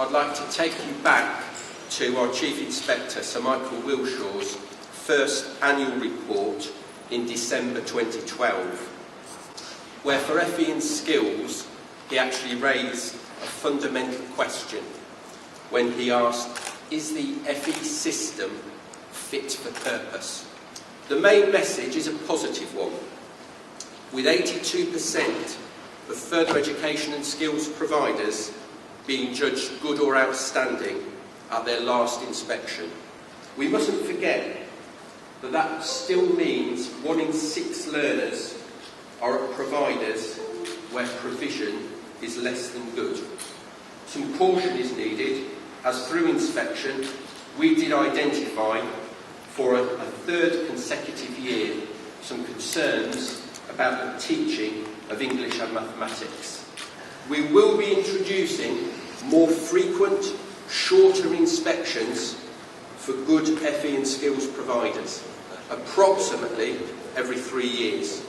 I'd like to take you back to our Chief Inspector, Sir Michael Wilshaw's first annual report in December 2012, where for FE and Skills he actually raised a fundamental question when he asked, is the FE system fit for purpose? The main message is a positive one, with 82% of further education and skills providers being judged good or outstanding at their last inspection. We mustn't forget that that still means 1 in 6 learners are at providers where provision is less than good. Some caution is needed, as through inspection we did identify for a third consecutive year some concerns about the teaching of English and mathematics. We will be introducing more frequent, shorter inspections for good FE and skills providers, approximately every 3 years.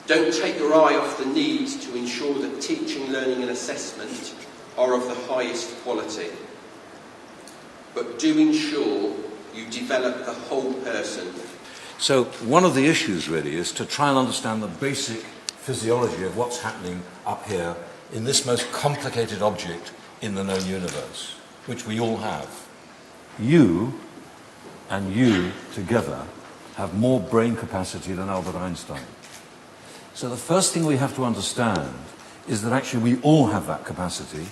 Don't take your eye off the need to ensure that teaching, learning and assessment are of the highest quality, but do ensure you develop the whole person. So one of the issues really is to try and understand the basic physiology of what's happening up here in this most complicated object in the known universe, which we all have. You and you together have more brain capacity than Albert Einstein. So the first thing we have to understand is that actually we all have that capacity,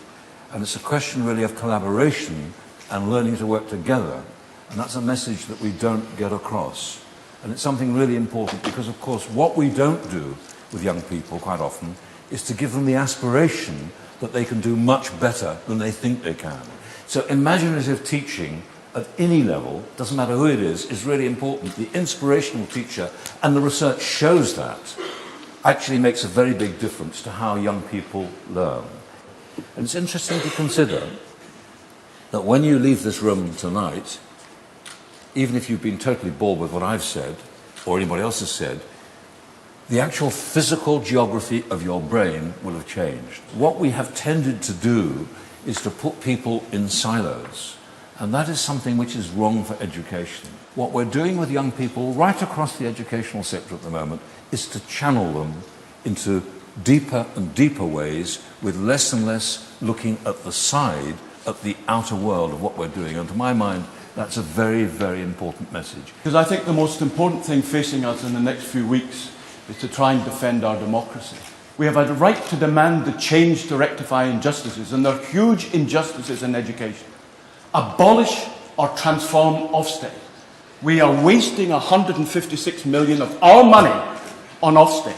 and it's a question really of collaboration and learning to work together, and that's a message that we don't get across. And it's something really important because, of course, what we don't do with young people quite often is to give them the aspiration that they can do much better than they think they can. So imaginative teaching at any level, doesn't matter who it is really important. The inspirational teacher, and the research shows that, actually makes a very big difference to how young people learn. And it's interesting to consider that when you leave this room tonight, even if you've been totally bored with what I've said, or anybody else has said, the actual physical geography of your brain will have changed. What we have tended to do is to put people in silos, and that is something which is wrong for education. What we're doing with young people right across the educational sector at the moment is to channel them into deeper and deeper ways, with less and less looking at the side, at the outer world of what we're doing. And to my mind, that's a very, very important message. Because I think the most important thing facing us in the next few weeks is to try and defend our democracy. We have a right to demand the change to rectify injustices, and there are huge injustices in education. Abolish or transform OFSTED. We are wasting 156 million of our money on OFSTED.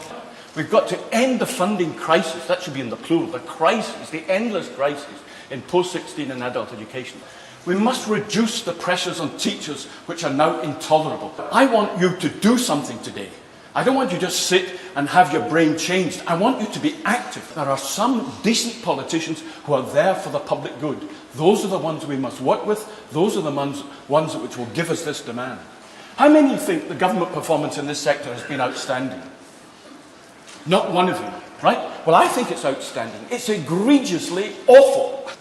We've got to end the funding crisis. That should be in the plural. The crisis, the endless crisis in post-16 and adult education. We must reduce the pressures on teachers, which are now intolerable. I want you to do something today. I don't want you to just sit and have your brain changed. I want you to be active. There are some decent politicians who are there for the public good. Those are the ones we must work with. Those are the ones which will give us this demand. How many think the government performance in this sector has been outstanding? Not one of you, right? Well, I think it's outstanding. It's egregiously awful.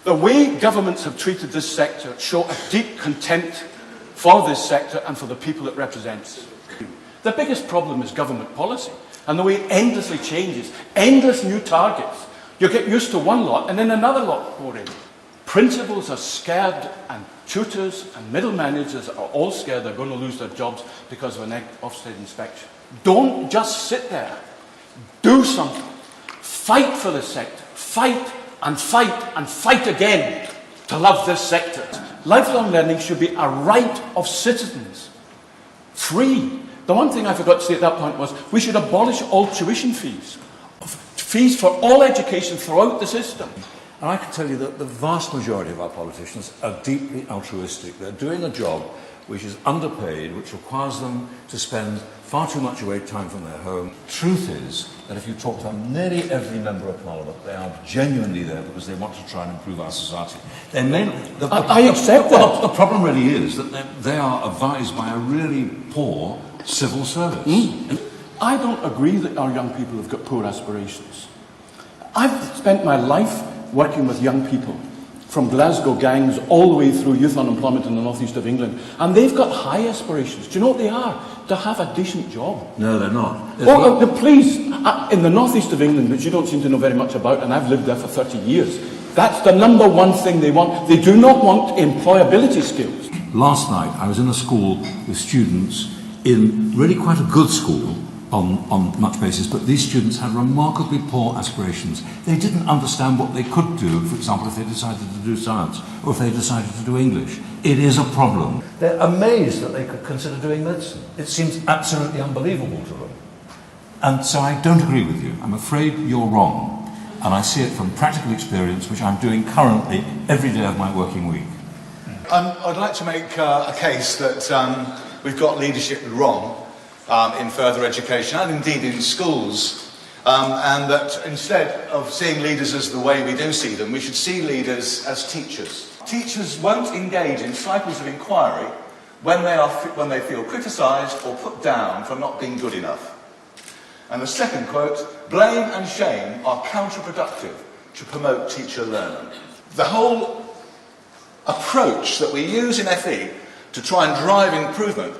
The way governments have treated this sector show a deep contempt for this sector and for the people it represents. The biggest problem is government policy and the way it endlessly changes, endless new targets. You get used to one lot and then another lot pour in. Principals are scared, and tutors and middle managers are all scared they're going to lose their jobs because of an OFSTED inspection. Don't just sit there. Do something. Fight for this sector. Fight and fight and fight again to love this sector. Lifelong learning should be a right of citizens. Free. The one thing I forgot to say at that point was we should abolish all tuition fees. Fees for all education throughout the system. And I can tell you that the vast majority of our politicians are deeply altruistic. They're doing a job which is underpaid, which requires them to spend far too much away time from their home. Truth is that if you talk to nearly every member of Parliament, they are genuinely there because they want to try and improve our society. I accept that. Well, the problem really is that they are advised by a really poor civil service. I don't agree that our young people have got poor aspirations. I've spent my life working with young people, from Glasgow gangs all the way through youth unemployment in the northeast of England. And they've got high aspirations. Do you know what they are? To have a decent job. No, they're not. Please, in the northeast of England, which you don't seem to know very much about, and I've lived there for 30 years, that's the number one thing they want. They do not want employability skills. Last night, I was in a school with students in really quite a good school on much basis, but these students had remarkably poor aspirations. They didn't understand what they could do, for example, if they decided to do science or if they decided to do English. It is a problem. They're amazed that they could consider doing medicine. It seems absolutely unbelievable to them. And so I don't agree with you. I'm afraid you're wrong. And I see it from practical experience, which I'm doing currently every day of my working week. I'd like to make a case that we've got leadership wrong in further education and indeed in schools, and that instead of seeing leaders as the way we do see them, we should see leaders as teachers. Teachers won't engage in cycles of inquiry when they feel criticised or put down for not being good enough. And the second quote, blame and shame are counterproductive to promote teacher learning. The whole approach that we use in FE to try and drive improvement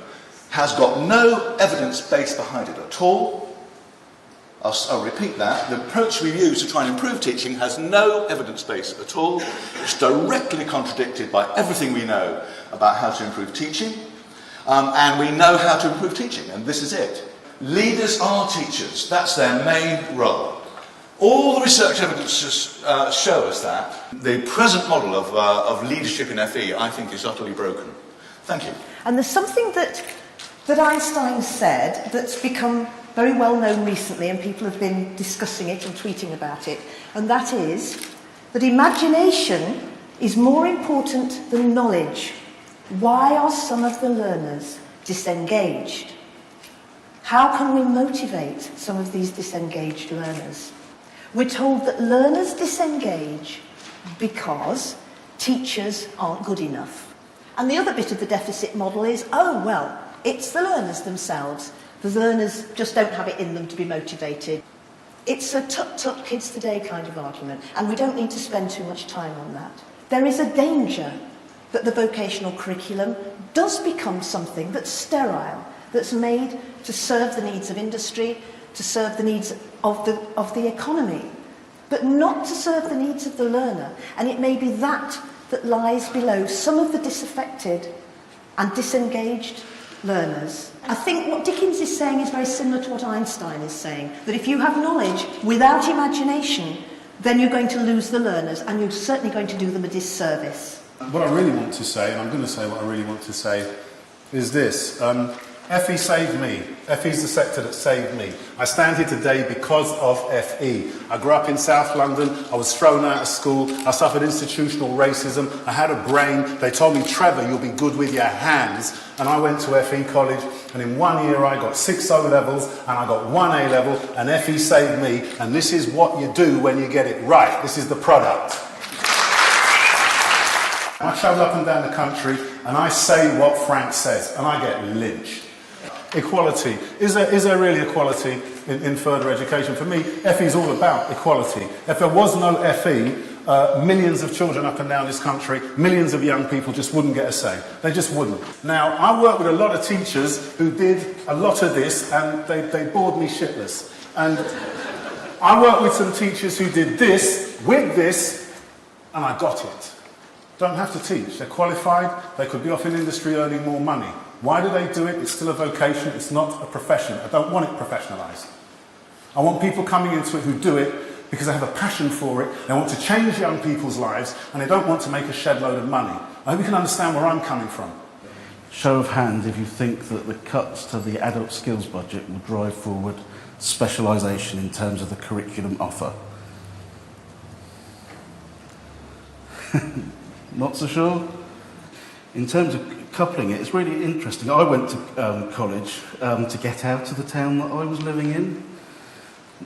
has got no evidence base behind it at all. I'll repeat that. The approach we use to try and improve teaching has no evidence base at all. It's directly contradicted by everything we know about how to improve teaching. And we know how to improve teaching, and this is it. Leaders are teachers. That's their main role. All the research evidence show us that. The present model of leadership in FE, I think, is utterly broken. Thank you. And there's something that Einstein said that's become very well known recently, and people have been discussing it and tweeting about it, and that is that imagination is more important than knowledge. Why are some of the learners disengaged? How can we motivate some of these disengaged learners? We're told that learners disengage because teachers aren't good enough. And the other bit of the deficit model is, oh, well, it's the learners themselves. The learners just don't have it in them to be motivated. It's a tut-tut kids today kind of argument, and we don't need to spend too much time on that. There is a danger that the vocational curriculum does become something that's sterile, that's made to serve the needs of industry, to serve the needs of the economy, but not to serve the needs of the learner. And it may be that lies below some of the disaffected and disengaged learners. I think what Dickens is saying is very similar to what Einstein is saying, that if you have knowledge without imagination, then you're going to lose the learners, and you're certainly going to do them a disservice. What I really want to say, and I'm going to say what I really want to say, is this. FE saved me. FE is the sector that saved me. I stand here today because of FE. I grew up in South London. I was thrown out of school. I suffered institutional racism. I had a brain. They told me, Trevor, you'll be good with your hands. And I went to FE college, and in 1 year I got 6 O-levels, and I got 1 A-level, and FE saved me. And this is what you do when you get it right. This is the product. I travel up and down the country, and I say what Frank says, and I get lynched. Equality. Is there really equality in further education? For me, FE is all about equality. If there was no FE, millions of children up and down this country, millions of young people just wouldn't get a say. They just wouldn't. Now, I work with a lot of teachers who did a lot of this, and they bored me shitless. And I work with some teachers who did this, with this, and I got it. Don't have to teach. They're qualified. They could be off in industry earning more money. Why do they do it? It's still a vocation. It's not a profession. I don't want it professionalised. I want people coming into it who do it because they have a passion for it. They want to change young people's lives, and they don't want to make a shed load of money. I hope you can understand where I'm coming from. Show of hands if you think that the cuts to the adult skills budget will drive forward specialisation in terms of the curriculum offer. Not so sure? In terms of coupling it, it's really interesting. I went to college to get out of the town that I was living in,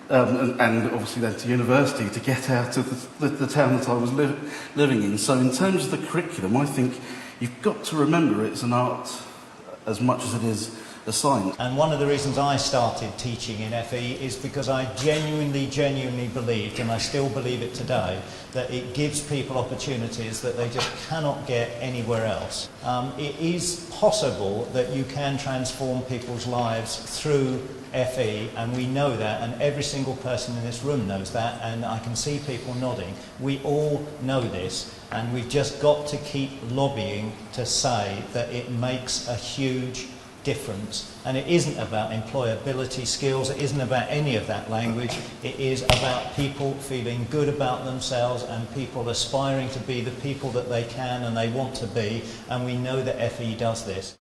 and obviously then to university to get out of the town that I was living in. So in terms of the curriculum, I think you've got to remember it's an art as much as it is assigned. And one of the reasons I started teaching in FE is because I genuinely believed, and I still believe it today, that it gives people opportunities that they just cannot get anywhere else. It is possible that you can transform people's lives through FE, and we know that, and every single person in this room knows that, and I can see people nodding. We all know this, and we've just got to keep lobbying to say that it makes a huge difference. And it isn't about employability skills, it isn't about any of that language, it is about people feeling good about themselves and people aspiring to be the people that they can and they want to be, and we know that FE does this.